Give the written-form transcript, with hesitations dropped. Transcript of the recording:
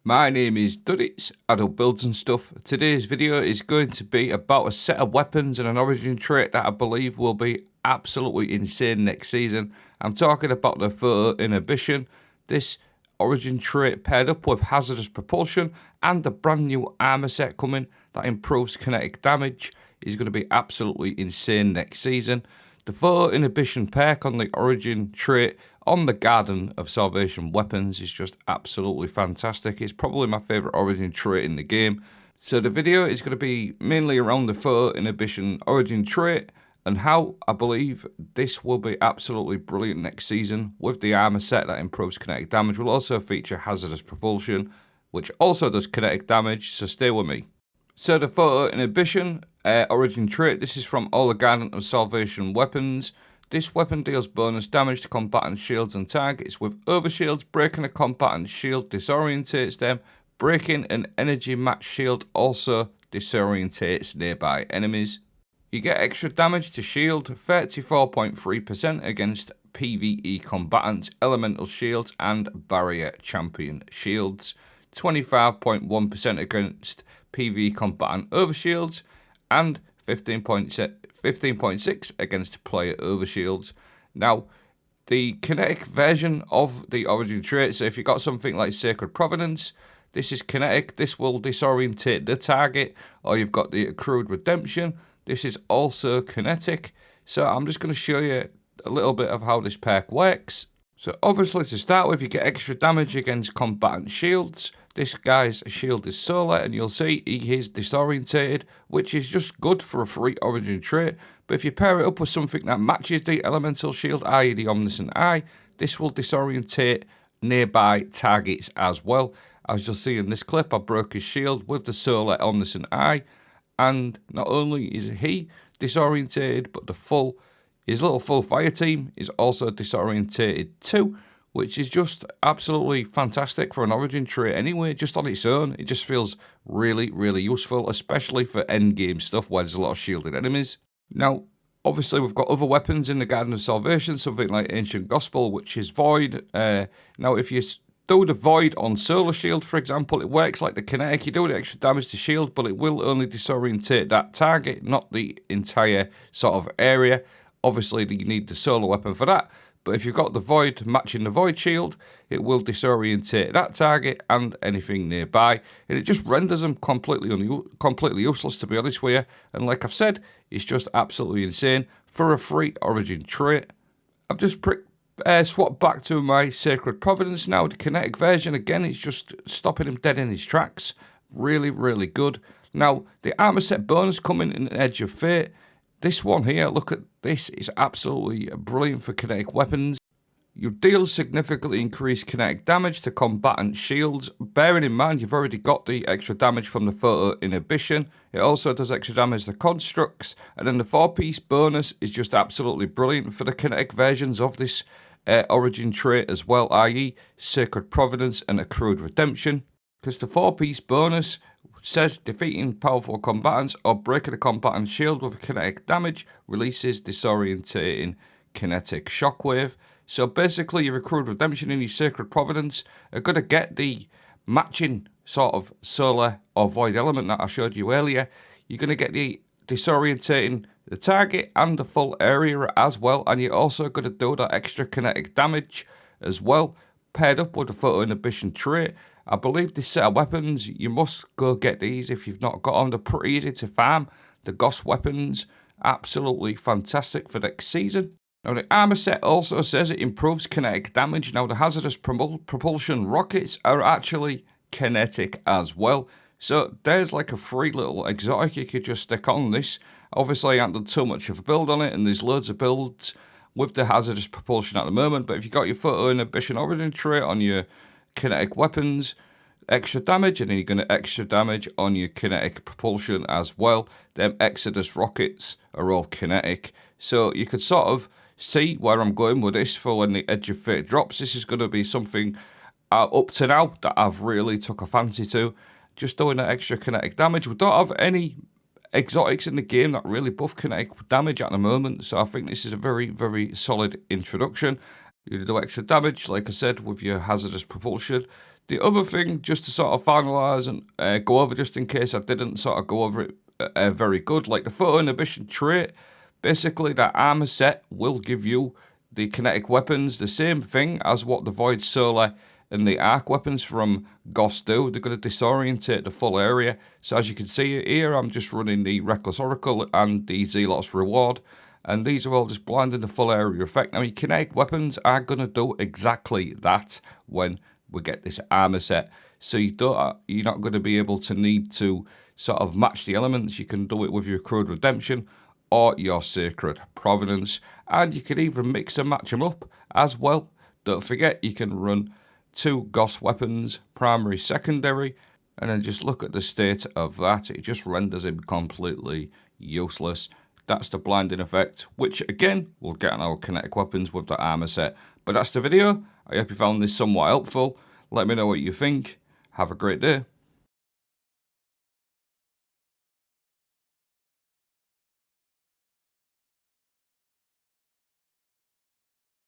My name is Duddits, I do builds and stuff. Today's video is going to be about a set of weapons and an origin trait that I believe will be absolutely insane next season. I'm talking about the Photoinhibition. This origin trait paired up with Hazardous propulsion and the brand new armor set coming that improves kinetic damage is going to be absolutely insane next season. The Photoinhibition perk on the origin trait on the Garden of Salvation weapons is just absolutely fantastic. It's probably my favourite origin trait in the game. So the video is going to be mainly around the Photoinhibition origin trait and how I believe this will be absolutely brilliant next season with the armor set that improves kinetic damage. Will also feature Hazardous propulsion, which also does kinetic damage, so stay with me. So the Photoinhibition origin trait, this is from all the Garden of Salvation weapons. This weapon deals bonus damage to combatant shields and targets with overshields. Breaking a combatant shield disorientates them. Breaking an energy match shield also disorientates nearby enemies. You get extra damage to shield, 34.3% against PvE combatants, elemental shields and barrier champion shields. 25.1% against PvE combatant overshields and 15.6 against player overshields. Now, the kinetic version of the origin trait, so if you've got something like Sacred Providence, this is kinetic, this will disorientate the target, or you've got the accrued redemption, this is also kinetic. So I'm just going to show you a little bit of how this perk works. So obviously to start with, you get extra damage against combatant shields. This guy's shield is solar and you'll see he is disorientated, which is just good for a free origin trait. But if you pair it up with something that matches the elemental shield, i.e. the Omniscient Eye, this will disorientate nearby targets as well. As you'll see in this clip, I broke his shield with the solar Omniscient Eye, and not only is he disorientated, but his little full fire team is also disorientated too, which is just absolutely fantastic for an origin trait anyway, just on its own. It just feels really, really useful, especially for endgame stuff where there's a lot of shielded enemies. Now, obviously we've got other weapons in the Garden of Salvation, something like Ancient Gospel, which is Void. Now, if you do the Void on Solar Shield, for example, it works like the Kinetic. You do the extra damage to shield, but it will only disorientate that target, not the entire sort of area. Obviously, you need the solar weapon for that. But if you've got the Void matching the Void Shield, it will disorientate that target and anything nearby. And it just renders them completely useless, to be honest with you. And like I've said, it's just absolutely insane for a free origin trait. I've just swapped back to my Sacred Providence now. The kinetic version, again, it's just stopping him dead in his tracks. Really, really good. Now, the armor set bonus coming in Edge of Fate. This one here, look at this, is absolutely brilliant for kinetic weapons. You deal significantly increased kinetic damage to combatant shields. Bearing in mind you've already got the extra damage from the Photoinhibition. It also does extra damage to constructs. And then the 4-piece bonus is just absolutely brilliant for the kinetic versions of this origin trait as well, i.e. Sacred Providence and Accrued Redemption. Because the 4-piece bonus says defeating powerful combatants or breaking a combatant shield with kinetic damage releases disorientating kinetic shockwave. So basically your Accrued Redemption and your Sacred Providence are going to get the matching sort of solar or void element that I showed you earlier. You're going to get the disorientating the target and the full area as well, and you're also going to do that extra kinetic damage as well, paired up with the Photoinhibition trait. I believe this set of weapons, you must go get these if you've not got them. They're pretty easy to farm. The Ghost weapons, absolutely fantastic for next season. Now the armor set also says it improves kinetic damage. Now the Hazardous propulsion rockets are actually kinetic as well. So there's like a free little exotic you could just stick on this. Obviously I haven't done too much of a build on it, and there's loads of builds with the Hazardous propulsion at the moment. But if you've got your Photoinhibition origin trait on your kinetic weapons, extra damage, and then you're going to extra damage on your kinetic propulsion as well. Them Exodus rockets are all kinetic, so you could sort of see where I'm going with this for when the Edge of Fate drops. This is going to be something up to now that I've really took a fancy to, just doing that extra kinetic damage. We don't have any exotics in the game that really buff kinetic damage at the moment, so I think this is a very, very solid introduction. You do extra damage, like I said, with your Hazardous propulsion. The other thing, just to sort of finalise and go over, just in case I didn't sort of go over it very good, like the Photoinhibition trait, basically that armour set will give you the kinetic weapons, the same thing as what the Void Solar and the arc weapons from Ghost do. They're going to disorientate the full area. So as you can see here, I'm just running the Reckless Oracle and the Zealot's Reward. And these are all just blinding the full area effect. Now, your kinetic weapons are going to do exactly that when we get this armor set. So you're not going to be able to need to sort of match the elements. You can do it with your Crude Redemption or your Sacred Providence. And you can even mix and match them up as well. Don't forget, you can run 2 Ghost weapons, primary, secondary. And then just look at the state of that. It just renders him completely useless. That's the blinding effect, which again, we'll get on our kinetic weapons with the armor set. But that's the video. I hope you found this somewhat helpful. Let me know what you think. Have a great day.